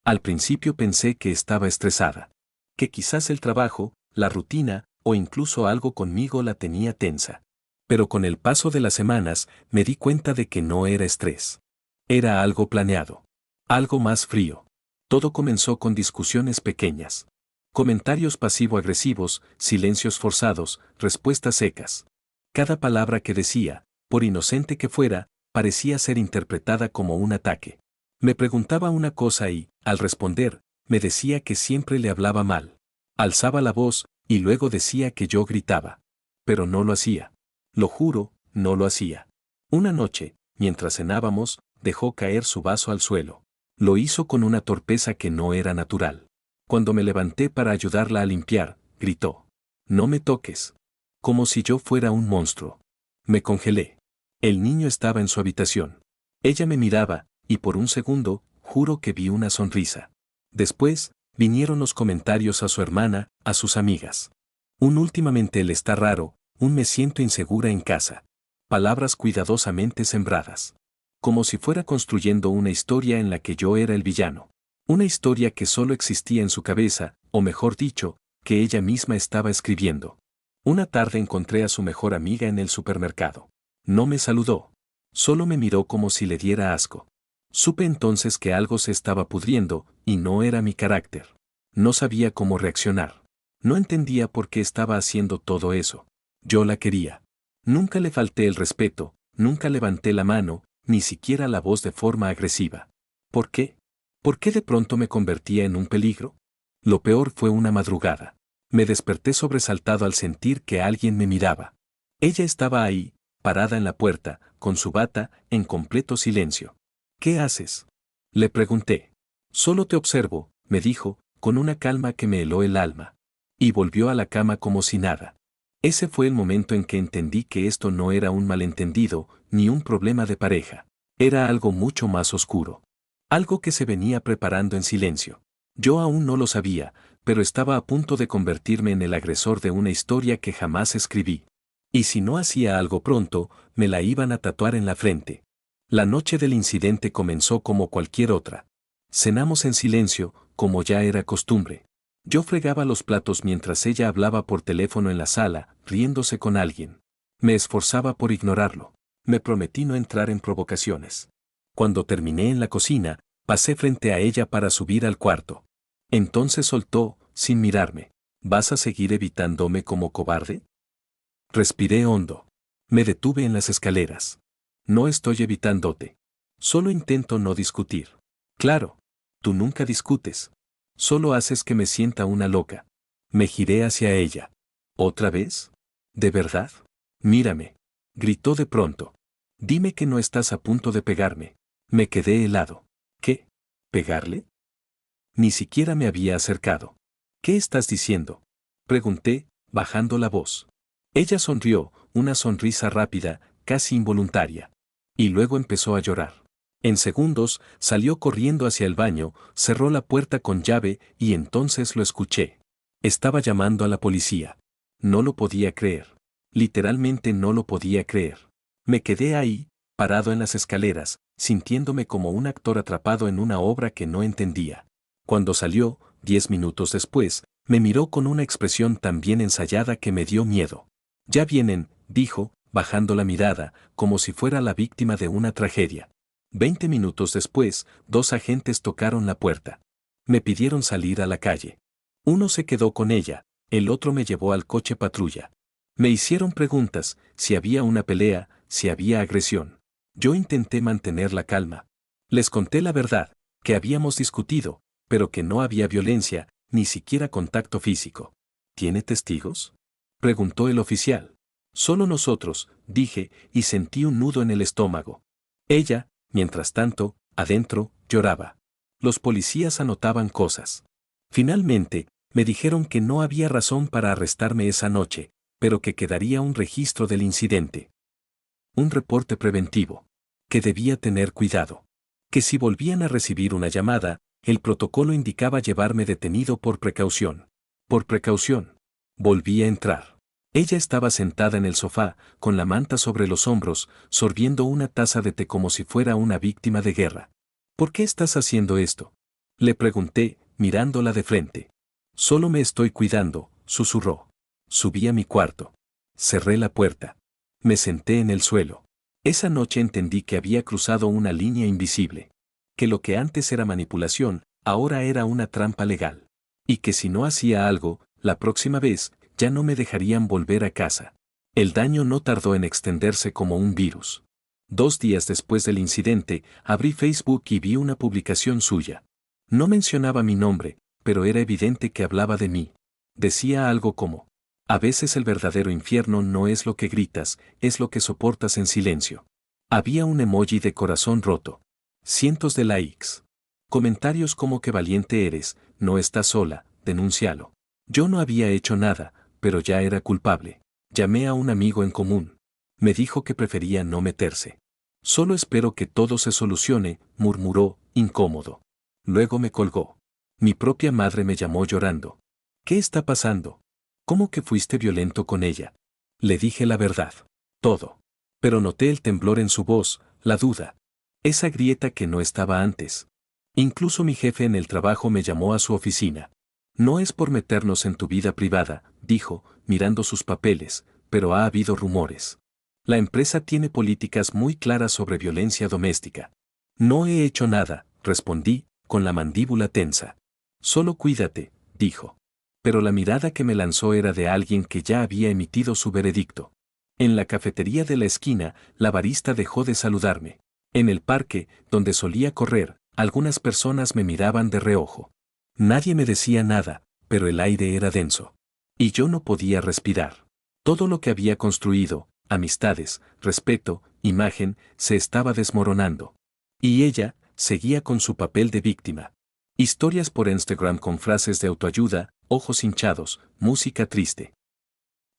Al principio pensé que estaba estresada, que quizás el trabajo, la rutina o incluso algo conmigo la tenía tensa. Pero con el paso de las semanas me di cuenta de que no era estrés. Era algo planeado. Algo más frío. Todo comenzó con discusiones pequeñas. Comentarios pasivo-agresivos, silencios forzados, respuestas secas. Cada palabra que decía, por inocente que fuera, parecía ser interpretada como un ataque. Me preguntaba una cosa y, al responder, me decía que siempre le hablaba mal. Alzaba la voz, y luego decía que yo gritaba. Pero no lo hacía. Lo juro, no lo hacía. Una noche, mientras cenábamos, dejó caer su vaso al suelo. Lo hizo con una torpeza que no era natural. Cuando me levanté para ayudarla a limpiar, gritó. No me toques. Como si yo fuera un monstruo. Me congelé. El niño estaba en su habitación. Ella me miraba, y por un segundo, juro que vi una sonrisa. Después, vinieron los comentarios a su hermana, a sus amigas. Un últimamente él está raro, un me siento insegura en casa. Palabras cuidadosamente sembradas. Como si fuera construyendo una historia en la que yo era el villano. Una historia que solo existía en su cabeza, o mejor dicho, que ella misma estaba escribiendo. Una tarde encontré a su mejor amiga en el supermercado. No me saludó. Solo me miró como si le diera asco. Supe entonces que algo se estaba pudriendo, y no era mi carácter. No sabía cómo reaccionar. No entendía por qué estaba haciendo todo eso. Yo la quería. Nunca le falté el respeto, nunca levanté la mano, ni siquiera la voz de forma agresiva. ¿Por qué? ¿Por qué de pronto me convertía en un peligro? Lo peor fue una madrugada. Me desperté sobresaltado al sentir que alguien me miraba. Ella estaba ahí, parada en la puerta, con su bata, en completo silencio. ¿Qué haces? Le pregunté. Solo te observo, me dijo, con una calma que me heló el alma. Y volvió a la cama como si nada. Ese fue el momento en que entendí que esto no era un malentendido, ni un problema de pareja. Era algo mucho más oscuro. Algo que se venía preparando en silencio. Yo aún no lo sabía, pero estaba a punto de convertirme en el agresor de una historia que jamás escribí. Y si no hacía algo pronto, me la iban a tatuar en la frente. La noche del incidente comenzó como cualquier otra. Cenamos en silencio, como ya era costumbre. Yo fregaba los platos mientras ella hablaba por teléfono en la sala, riéndose con alguien. Me esforzaba por ignorarlo. Me prometí no entrar en provocaciones. Cuando terminé en la cocina, pasé frente a ella para subir al cuarto. Entonces soltó, sin mirarme. ¿Vas a seguir evitándome como cobarde? Respiré hondo. Me detuve en las escaleras. No estoy evitándote. Solo intento no discutir. Claro. Tú nunca discutes. Solo haces que me sienta una loca. Me giré hacia ella. ¿Otra vez? ¿De verdad? Mírame. Gritó de pronto. Dime que no estás a punto de pegarme. Me quedé helado. ¿Qué? ¿Pegarle? Ni siquiera me había acercado. ¿Qué estás diciendo? Pregunté, bajando la voz. Ella sonrió, una sonrisa rápida, casi involuntaria. Y luego empezó a llorar. En segundos, salió corriendo hacia el baño, cerró la puerta con llave y entonces lo escuché. Estaba llamando a la policía. No lo podía creer. Literalmente no lo podía creer. Me quedé ahí, parado en las escaleras, sintiéndome como un actor atrapado en una obra que no entendía. Cuando salió, 10 minutos después, me miró con una expresión tan bien ensayada que me dio miedo. Ya vienen, dijo, bajando la mirada, como si fuera la víctima de una tragedia. 20 minutos después, 2 agentes tocaron la puerta. Me pidieron salir a la calle. Uno se quedó con ella, el otro me llevó al coche patrulla. Me hicieron preguntas, si había una pelea, si había agresión. Yo intenté mantener la calma. Les conté la verdad, que habíamos discutido, pero que no había violencia, ni siquiera contacto físico. ¿Tiene testigos?, preguntó el oficial. Solo nosotros, dije, y sentí un nudo en el estómago. Ella, mientras tanto, adentro, lloraba. Los policías anotaban cosas. Finalmente, me dijeron que no había razón para arrestarme esa noche, pero que quedaría un registro del incidente. Un reporte preventivo. Que debía tener cuidado. Que si volvían a recibir una llamada, el protocolo indicaba llevarme detenido por precaución. Por precaución. Volví a entrar. Ella estaba sentada en el sofá, con la manta sobre los hombros, sorbiendo una taza de té como si fuera una víctima de guerra. ¿Por qué estás haciendo esto? Le pregunté, mirándola de frente. Solo me estoy cuidando, susurró. Subí a mi cuarto. Cerré la puerta. Me senté en el suelo. Esa noche entendí que había cruzado una línea invisible. Que lo que antes era manipulación, ahora era una trampa legal. Y que si no hacía algo, la próxima vez, ya no me dejarían volver a casa. El daño no tardó en extenderse como un virus. 2 días después del incidente, abrí Facebook y vi una publicación suya. No mencionaba mi nombre, pero era evidente que hablaba de mí. Decía algo como: a veces el verdadero infierno no es lo que gritas, es lo que soportas en silencio. Había un emoji de corazón roto. Cientos de likes. Comentarios como: qué valiente eres, no estás sola, denúncialo. Yo no había hecho nada, pero ya era culpable. Llamé a un amigo en común. Me dijo que prefería no meterse. Solo espero que todo se solucione, murmuró, incómodo. Luego me colgó. Mi propia madre me llamó llorando. ¿Qué está pasando? ¿Cómo que fuiste violento con ella? Le dije la verdad. Todo. Pero noté el temblor en su voz, la duda. Esa grieta que no estaba antes. Incluso mi jefe en el trabajo me llamó a su oficina. No es por meternos en tu vida privada, dijo, mirando sus papeles, pero ha habido rumores. La empresa tiene políticas muy claras sobre violencia doméstica. No he hecho nada, respondí, con la mandíbula tensa. Solo cuídate, dijo. Pero la mirada que me lanzó era de alguien que ya había emitido su veredicto. En la cafetería de la esquina, la barista dejó de saludarme. En el parque, donde solía correr, algunas personas me miraban de reojo. Nadie me decía nada, pero el aire era denso. Y yo no podía respirar. Todo lo que había construido, amistades, respeto, imagen, se estaba desmoronando. Y ella, seguía con su papel de víctima. Historias por Instagram con frases de autoayuda, ojos hinchados, música triste.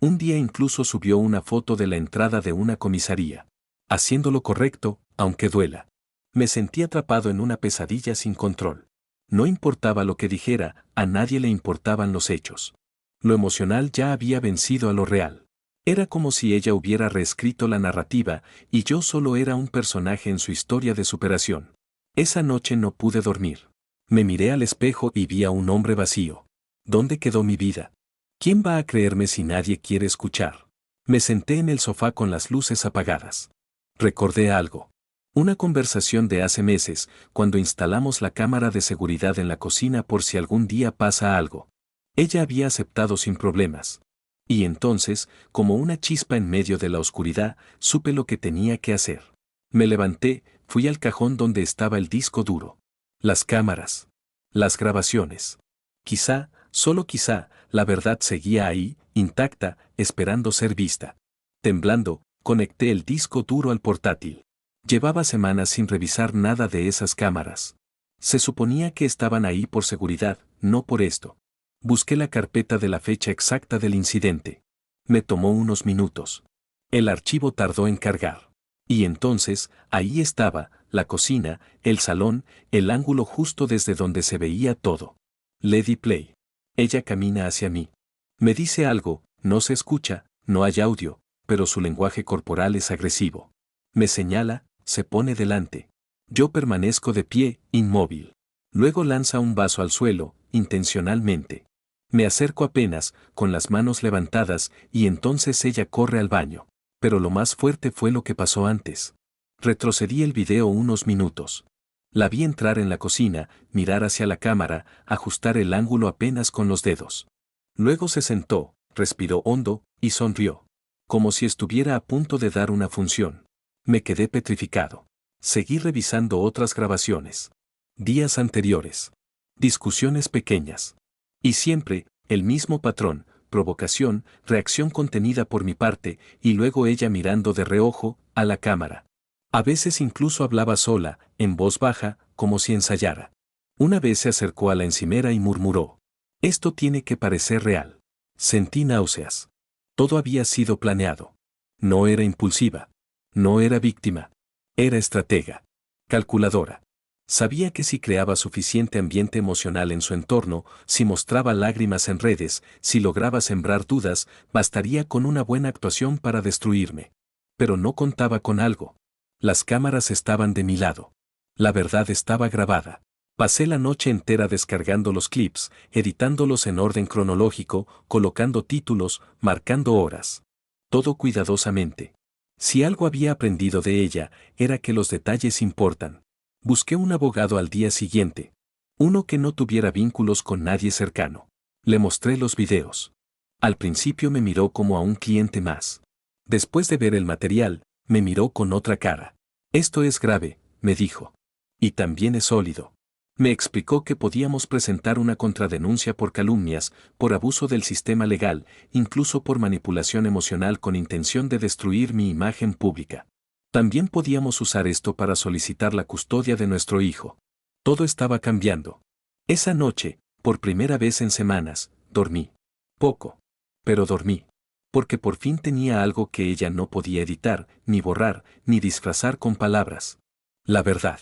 Un día incluso subió una foto de la entrada de una comisaría. Haciendo lo correcto, aunque duela. Me sentí atrapado en una pesadilla sin control. No importaba lo que dijera, a nadie le importaban los hechos. Lo emocional ya había vencido a lo real. Era como si ella hubiera reescrito la narrativa y yo solo era un personaje en su historia de superación. Esa noche no pude dormir. Me miré al espejo y vi a un hombre vacío. ¿Dónde quedó mi vida? ¿Quién va a creerme si nadie quiere escuchar? Me senté en el sofá con las luces apagadas. Recordé algo. Una conversación de hace meses, cuando instalamos la cámara de seguridad en la cocina por si algún día pasa algo. Ella había aceptado sin problemas. Y entonces, como una chispa en medio de la oscuridad, supe lo que tenía que hacer. Me levanté, fui al cajón donde estaba el disco duro. Las cámaras. Las grabaciones. Quizá, solo quizá, la verdad seguía ahí, intacta, esperando ser vista. Temblando, conecté el disco duro al portátil. Llevaba semanas sin revisar nada de esas cámaras. Se suponía que estaban ahí por seguridad, no por esto. Busqué la carpeta de la fecha exacta del incidente. Me tomó unos minutos. El archivo tardó en cargar. Y entonces, ahí estaba, la cocina, el salón, el ángulo justo desde donde se veía todo. Le di play. Ella camina hacia mí. Me dice algo, no se escucha, no hay audio, pero su lenguaje corporal es agresivo. Me señala, se pone delante. Yo permanezco de pie, inmóvil. Luego lanza un vaso al suelo, intencionalmente. Me acerco apenas, con las manos levantadas, y entonces ella corre al baño. Pero lo más fuerte fue lo que pasó antes. Retrocedí el video unos minutos. La vi entrar en la cocina, mirar hacia la cámara, ajustar el ángulo apenas con los dedos. Luego se sentó, respiró hondo, y sonrió. Como si estuviera a punto de dar una función. Me quedé petrificado. Seguí revisando otras grabaciones. Días anteriores. Discusiones pequeñas. Y siempre, el mismo patrón, provocación, reacción contenida por mi parte, y luego ella mirando de reojo, a la cámara. A veces incluso hablaba sola, en voz baja, como si ensayara. Una vez se acercó a la encimera y murmuró: «Esto tiene que parecer real». Sentí náuseas. Todo había sido planeado. No era impulsiva. No era víctima. Era estratega. Calculadora. Sabía que si creaba suficiente ambiente emocional en su entorno, si mostraba lágrimas en redes, si lograba sembrar dudas, bastaría con una buena actuación para destruirme. Pero no contaba con algo. Las cámaras estaban de mi lado. La verdad estaba grabada. Pasé la noche entera descargando los clips, editándolos en orden cronológico, colocando títulos, marcando horas. Todo cuidadosamente. Si algo había aprendido de ella, era que los detalles importan. Busqué un abogado al día siguiente. Uno que no tuviera vínculos con nadie cercano. Le mostré los videos. Al principio me miró como a un cliente más. Después de ver el material, me miró con otra cara. Esto es grave, me dijo. Y también es sólido. Me explicó que podíamos presentar una contradenuncia por calumnias, por abuso del sistema legal, incluso por manipulación emocional con intención de destruir mi imagen pública. También podíamos usar esto para solicitar la custodia de nuestro hijo. Todo estaba cambiando. Esa noche, por primera vez en semanas, dormí. Poco. Pero dormí. Porque por fin tenía algo que ella no podía editar, ni borrar, ni disfrazar con palabras. La verdad.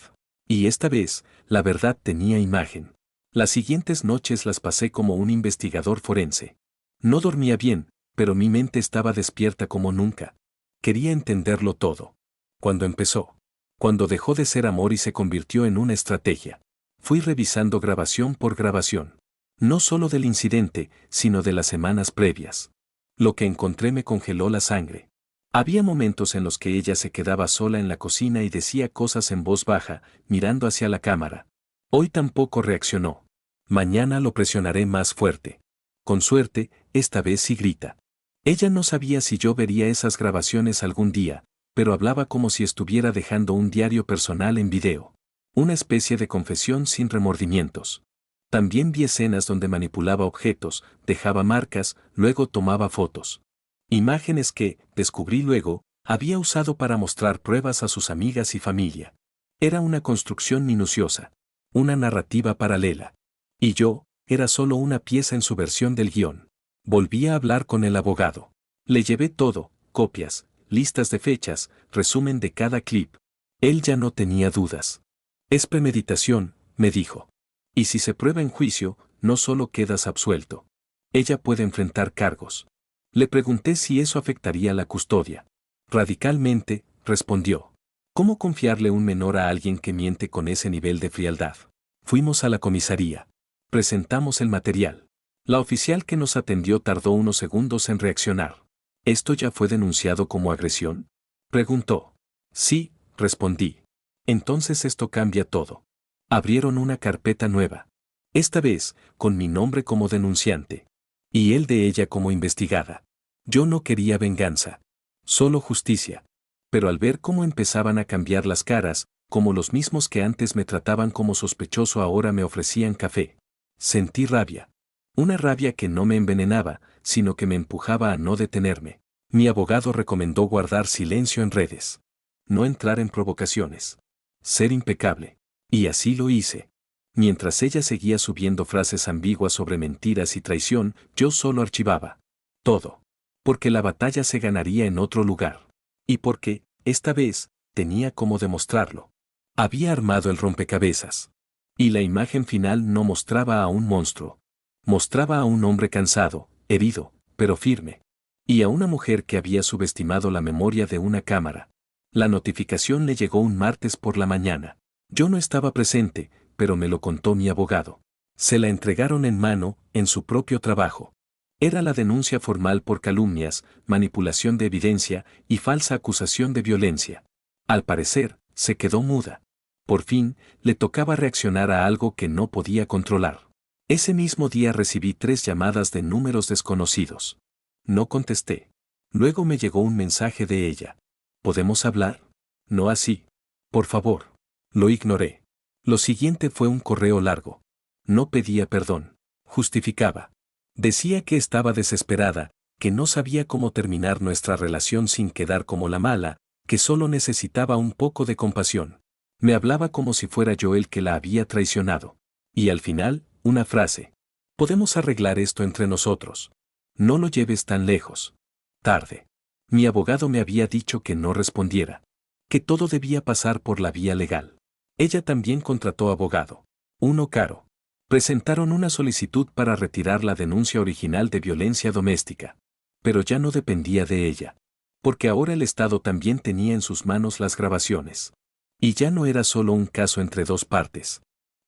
Y esta vez, la verdad tenía imagen. Las siguientes noches las pasé como un investigador forense. No dormía bien, pero mi mente estaba despierta como nunca. Quería entenderlo todo. Cuando empezó. Cuando dejó de ser amor y se convirtió en una estrategia. Fui revisando grabación por grabación. No solo del incidente, sino de las semanas previas. Lo que encontré me congeló la sangre. Había momentos en los que ella se quedaba sola en la cocina y decía cosas en voz baja, mirando hacia la cámara. Hoy tampoco reaccionó. Mañana lo presionaré más fuerte. Con suerte, esta vez sí grita. Ella no sabía si yo vería esas grabaciones algún día, pero hablaba como si estuviera dejando un diario personal en video. Una especie de confesión sin remordimientos. También vi escenas donde manipulaba objetos, dejaba marcas, luego tomaba fotos. Imágenes que, descubrí luego, había usado para mostrar pruebas a sus amigas y familia. Era una construcción minuciosa. Una narrativa paralela. Y yo, era solo una pieza en su versión del guión. Volví a hablar con el abogado. Le llevé todo, copias, listas de fechas, resumen de cada clip. Él ya no tenía dudas. Es premeditación, me dijo. Y si se prueba en juicio, no solo quedas absuelto. Ella puede enfrentar cargos. Le pregunté si eso afectaría la custodia. Radicalmente, respondió. ¿Cómo confiarle un menor a alguien que miente con ese nivel de frialdad? Fuimos a la comisaría. Presentamos el material. La oficial que nos atendió tardó unos segundos en reaccionar. ¿Esto ya fue denunciado como agresión? Preguntó. Sí, respondí. Entonces esto cambia todo. Abrieron una carpeta nueva. Esta vez, con mi nombre como denunciante. Y el de ella como investigada. Yo no quería venganza. Solo justicia. Pero al ver cómo empezaban a cambiar las caras, como los mismos que antes me trataban como sospechoso ahora me ofrecían café. Sentí rabia. Una rabia que no me envenenaba, sino que me empujaba a no detenerme. Mi abogado recomendó guardar silencio en redes. No entrar en provocaciones. Ser impecable. Y así lo hice. Mientras ella seguía subiendo frases ambiguas sobre mentiras y traición, yo solo archivaba. Todo. Porque la batalla se ganaría en otro lugar. Y porque, esta vez, tenía cómo demostrarlo. Había armado el rompecabezas. Y la imagen final no mostraba a un monstruo. Mostraba a un hombre cansado, herido, pero firme. Y a una mujer que había subestimado la memoria de una cámara. La notificación le llegó un martes por la mañana. Yo no estaba presente, pero me lo contó mi abogado. Se la entregaron en mano, en su propio trabajo. Era la denuncia formal por calumnias, manipulación de evidencia y falsa acusación de violencia. Al parecer, se quedó muda. Por fin, le tocaba reaccionar a algo que no podía controlar. Ese mismo día recibí 3 llamadas de números desconocidos. No contesté. Luego me llegó un mensaje de ella. ¿Podemos hablar? No así. Por favor. Lo ignoré. Lo siguiente fue un correo largo. No pedía perdón. Justificaba. Decía que estaba desesperada, que no sabía cómo terminar nuestra relación sin quedar como la mala, que solo necesitaba un poco de compasión. Me hablaba como si fuera yo el que la había traicionado. Y al final, una frase. Podemos arreglar esto entre nosotros. No lo lleves tan lejos. Tarde. Mi abogado me había dicho que no respondiera. Que todo debía pasar por la vía legal. Ella también contrató abogado. Uno caro. Presentaron una solicitud para retirar la denuncia original de violencia doméstica. Pero ya no dependía de ella. Porque ahora el Estado también tenía en sus manos las grabaciones. Y ya no era solo un caso entre 2 partes.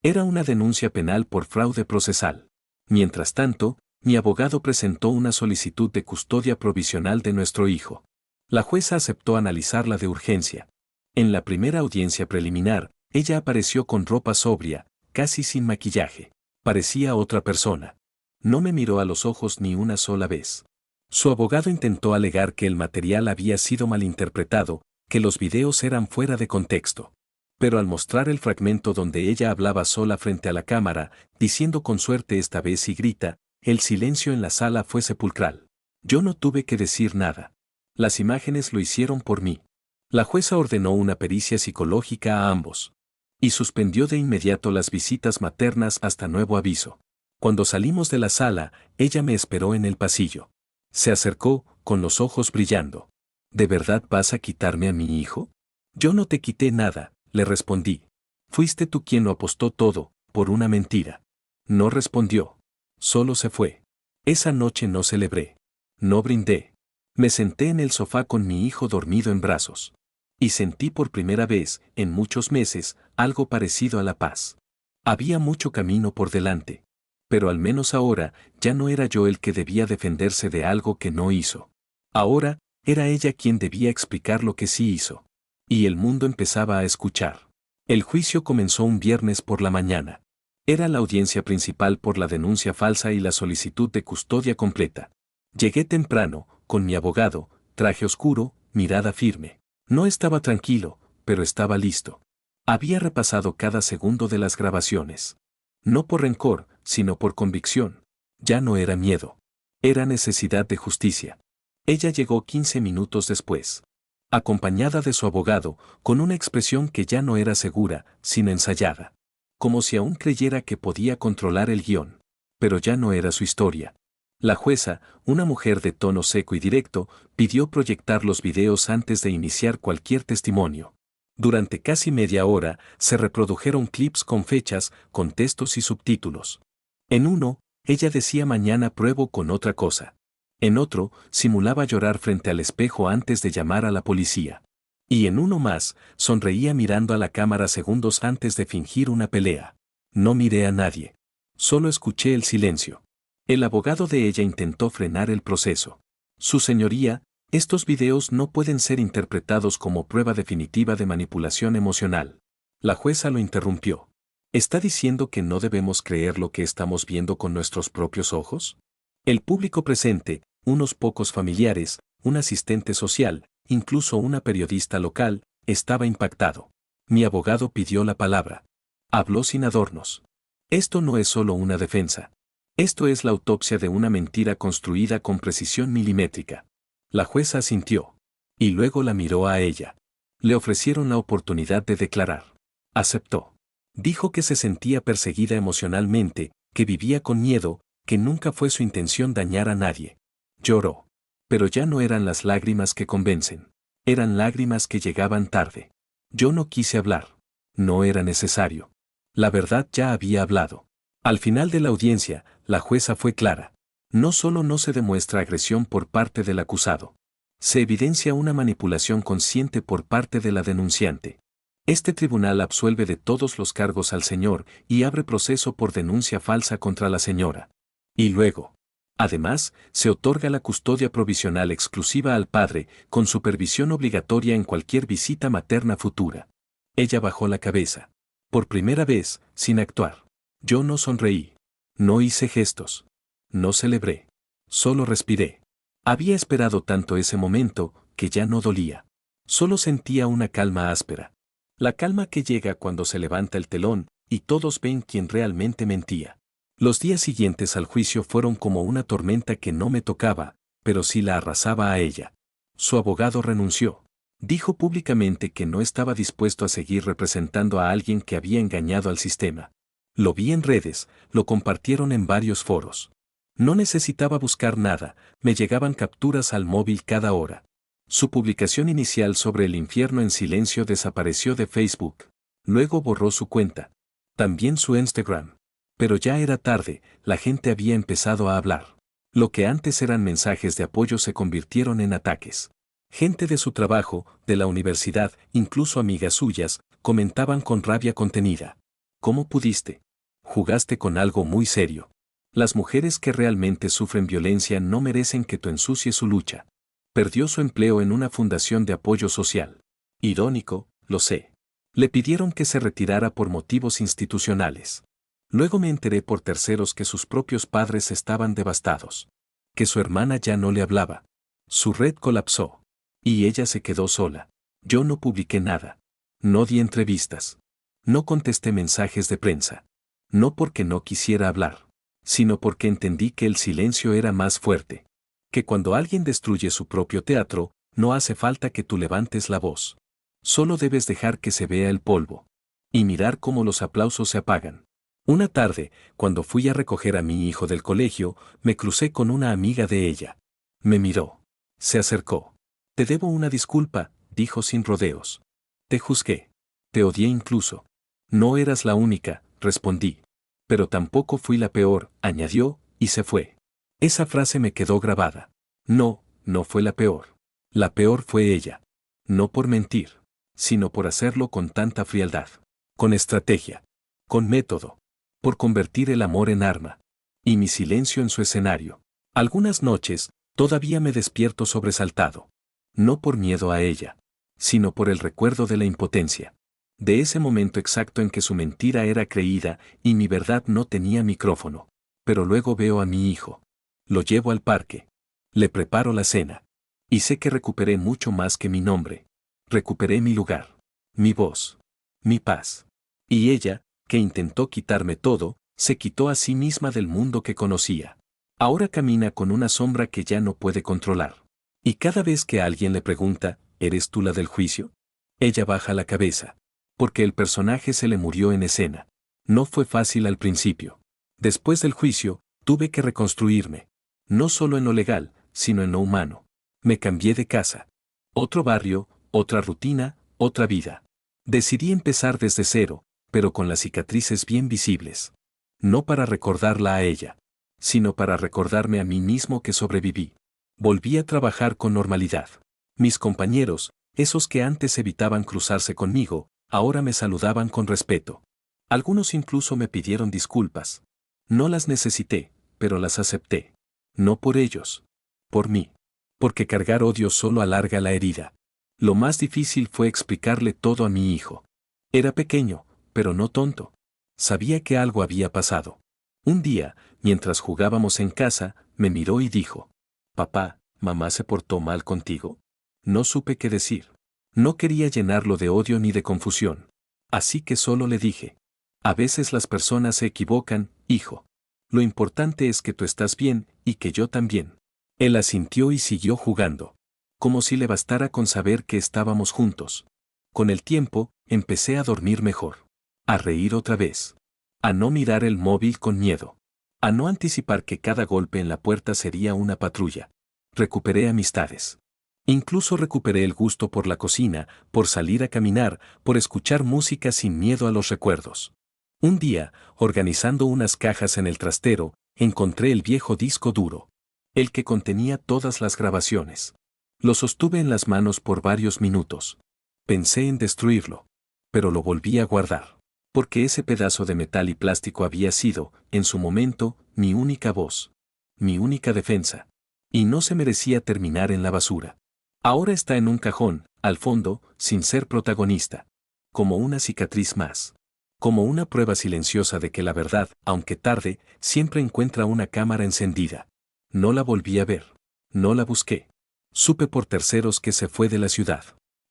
Era una denuncia penal por fraude procesal. Mientras tanto, mi abogado presentó una solicitud de custodia provisional de nuestro hijo. La jueza aceptó analizarla de urgencia. En la primera audiencia preliminar, ella apareció con ropa sobria, casi sin maquillaje. Parecía otra persona. No me miró a los ojos ni una sola vez. Su abogado intentó alegar que el material había sido malinterpretado, que los videos eran fuera de contexto. Pero al mostrar el fragmento donde ella hablaba sola frente a la cámara, diciendo con suerte esta vez y grita, el silencio en la sala fue sepulcral. Yo no tuve que decir nada. Las imágenes lo hicieron por mí. La jueza ordenó una pericia psicológica a ambos. Y suspendió de inmediato las visitas maternas hasta nuevo aviso. Cuando salimos de la sala, ella me esperó en el pasillo. Se acercó, con los ojos brillando. ¿De verdad vas a quitarme a mi hijo? Yo no te quité nada, le respondí. Fuiste tú quien lo apostó todo, por una mentira. No respondió. Solo se fue. Esa noche no celebré. No brindé. Me senté en el sofá con mi hijo dormido en brazos. Y sentí por primera vez, en muchos meses, algo parecido a la paz. Había mucho camino por delante. Pero al menos ahora, ya no era yo el que debía defenderse de algo que no hizo. Ahora, era ella quien debía explicar lo que sí hizo. Y el mundo empezaba a escuchar. El juicio comenzó un viernes por la mañana. Era la audiencia principal por la denuncia falsa y la solicitud de custodia completa. Llegué temprano, con mi abogado, traje oscuro, mirada firme. No estaba tranquilo, pero estaba listo. Había repasado cada segundo de las grabaciones. No por rencor, sino por convicción. Ya no era miedo. Era necesidad de justicia. Ella llegó 15 minutos después. Acompañada de su abogado, con una expresión que ya no era segura, sino ensayada. Como si aún creyera que podía controlar el guión. Pero ya no era su historia. La jueza, una mujer de tono seco y directo, pidió proyectar los videos antes de iniciar cualquier testimonio. Durante casi media hora, se reprodujeron clips con fechas, con textos y subtítulos. En uno, ella decía mañana pruebo con otra cosa. En otro, simulaba llorar frente al espejo antes de llamar a la policía. Y en uno más, sonreía mirando a la cámara segundos antes de fingir una pelea. No miré a nadie. Solo escuché el silencio. El abogado de ella intentó frenar el proceso. Su señoría, estos videos no pueden ser interpretados como prueba definitiva de manipulación emocional. La jueza lo interrumpió. ¿Está diciendo que no debemos creer lo que estamos viendo con nuestros propios ojos? El público presente, unos pocos familiares, un asistente social, incluso una periodista local, estaba impactado. Mi abogado pidió la palabra. Habló sin adornos. Esto no es solo una defensa. Esto es la autopsia de una mentira construida con precisión milimétrica. La jueza asintió. Y luego la miró a ella. Le ofrecieron la oportunidad de declarar. Aceptó. Dijo que se sentía perseguida emocionalmente, que vivía con miedo, que nunca fue su intención dañar a nadie. Lloró. Pero ya no eran las lágrimas que convencen. Eran lágrimas que llegaban tarde. Yo no quise hablar. No era necesario. La verdad ya había hablado. Al final de la audiencia, la jueza fue clara. No solo no se demuestra agresión por parte del acusado. Se evidencia una manipulación consciente por parte de la denunciante. Este tribunal absuelve de todos los cargos al señor y abre proceso por denuncia falsa contra la señora. Y luego, además, se otorga la custodia provisional exclusiva al padre, con supervisión obligatoria en cualquier visita materna futura. Ella bajó la cabeza. Por primera vez, sin actuar. Yo no sonreí. No hice gestos. No celebré. Solo respiré. Había esperado tanto ese momento, que ya no dolía. Solo sentía una calma áspera. La calma que llega cuando se levanta el telón, y todos ven quién realmente mentía. Los días siguientes al juicio fueron como una tormenta que no me tocaba, pero sí la arrasaba a ella. Su abogado renunció. Dijo públicamente que no estaba dispuesto a seguir representando a alguien que había engañado al sistema. Lo vi en redes, lo compartieron en varios foros. No necesitaba buscar nada, me llegaban capturas al móvil cada hora. Su publicación inicial sobre el infierno en silencio desapareció de Facebook. Luego borró su cuenta. También su Instagram. Pero ya era tarde, la gente había empezado a hablar. Lo que antes eran mensajes de apoyo se convirtieron en ataques. Gente de su trabajo, de la universidad, incluso amigas suyas, comentaban con rabia contenida. ¿Cómo pudiste? Jugaste con algo muy serio. Las mujeres que realmente sufren violencia no merecen que tú ensucies su lucha. Perdió su empleo en una fundación de apoyo social. Irónico, lo sé. Le pidieron que se retirara por motivos institucionales. Luego me enteré por terceros que sus propios padres estaban devastados. Que su hermana ya no le hablaba. Su red colapsó. Y ella se quedó sola. Yo no publiqué nada. No di entrevistas. No contesté mensajes de prensa. No porque no quisiera hablar, sino porque entendí que el silencio era más fuerte. Que cuando alguien destruye su propio teatro, no hace falta que tú levantes la voz. Solo debes dejar que se vea el polvo. Y mirar cómo los aplausos se apagan. Una tarde, cuando fui a recoger a mi hijo del colegio, me crucé con una amiga de ella. Me miró. Se acercó. Te debo una disculpa, dijo sin rodeos. Te juzgué. Te odié incluso. No eras la única, respondí. Pero tampoco fui la peor, añadió, y se fue. Esa frase me quedó grabada. No, no fue la peor. La peor fue ella. No por mentir, sino por hacerlo con tanta frialdad. Con estrategia. Con método. Por convertir el amor en arma. Y mi silencio en su escenario. Algunas noches, todavía me despierto sobresaltado. No por miedo a ella, sino por el recuerdo de la impotencia. De ese momento exacto en que su mentira era creída y mi verdad no tenía micrófono. Pero luego veo a mi hijo. Lo llevo al parque. Le preparo la cena. Y sé que recuperé mucho más que mi nombre. Recuperé mi lugar. Mi voz. Mi paz. Y ella, que intentó quitarme todo, se quitó a sí misma del mundo que conocía. Ahora camina con una sombra que ya no puede controlar. Y cada vez que alguien le pregunta, ¿eres tú la del juicio? Ella baja la cabeza. Porque el personaje se le murió en escena. No fue fácil al principio. Después del juicio, tuve que reconstruirme. No solo en lo legal, sino en lo humano. Me cambié de casa. Otro barrio, otra rutina, otra vida. Decidí empezar desde cero, pero con las cicatrices bien visibles. No para recordarla a ella, sino para recordarme a mí mismo que sobreviví. Volví a trabajar con normalidad. Mis compañeros, esos que antes evitaban cruzarse conmigo, ahora me saludaban con respeto. Algunos incluso me pidieron disculpas. No las necesité, pero las acepté. No por ellos. Por mí. Porque cargar odio solo alarga la herida. Lo más difícil fue explicarle todo a mi hijo. Era pequeño, pero no tonto. Sabía que algo había pasado. Un día, mientras jugábamos en casa, me miró y dijo: «Papá, ¿mamá se portó mal contigo?». No supe qué decir. No quería llenarlo de odio ni de confusión. Así que solo le dije: «A veces las personas se equivocan, hijo. Lo importante es que tú estás bien y que yo también». Él asintió y siguió jugando. Como si le bastara con saber que estábamos juntos. Con el tiempo, empecé a dormir mejor. A reír otra vez. A no mirar el móvil con miedo. A no anticipar que cada golpe en la puerta sería una patrulla. Recuperé amistades. Incluso recuperé el gusto por la cocina, por salir a caminar, por escuchar música sin miedo a los recuerdos. Un día, organizando unas cajas en el trastero, encontré el viejo disco duro. El que contenía todas las grabaciones. Lo sostuve en las manos por varios minutos. Pensé en destruirlo. Pero lo volví a guardar. Porque ese pedazo de metal y plástico había sido, en su momento, mi única voz. Mi única defensa. Y no se merecía terminar en la basura. Ahora está en un cajón, al fondo, sin ser protagonista. Como una cicatriz más. Como una prueba silenciosa de que la verdad, aunque tarde, siempre encuentra una cámara encendida. No la volví a ver. No la busqué. Supe por terceros que se fue de la ciudad.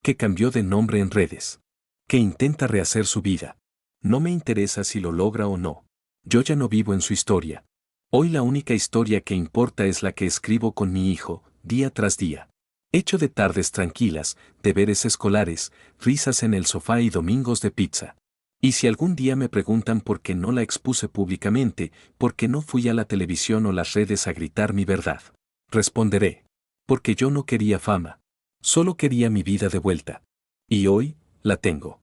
Que cambió de nombre en redes. Que intenta rehacer su vida. No me interesa si lo logra o no. Yo ya no vivo en su historia. Hoy la única historia que importa es la que escribo con mi hijo, día tras día. Hecho de tardes tranquilas, deberes escolares, risas en el sofá y domingos de pizza. Y si algún día me preguntan por qué no la expuse públicamente, por qué no fui a la televisión o las redes a gritar mi verdad, responderé: porque yo no quería fama. Solo quería mi vida de vuelta. Y hoy, la tengo.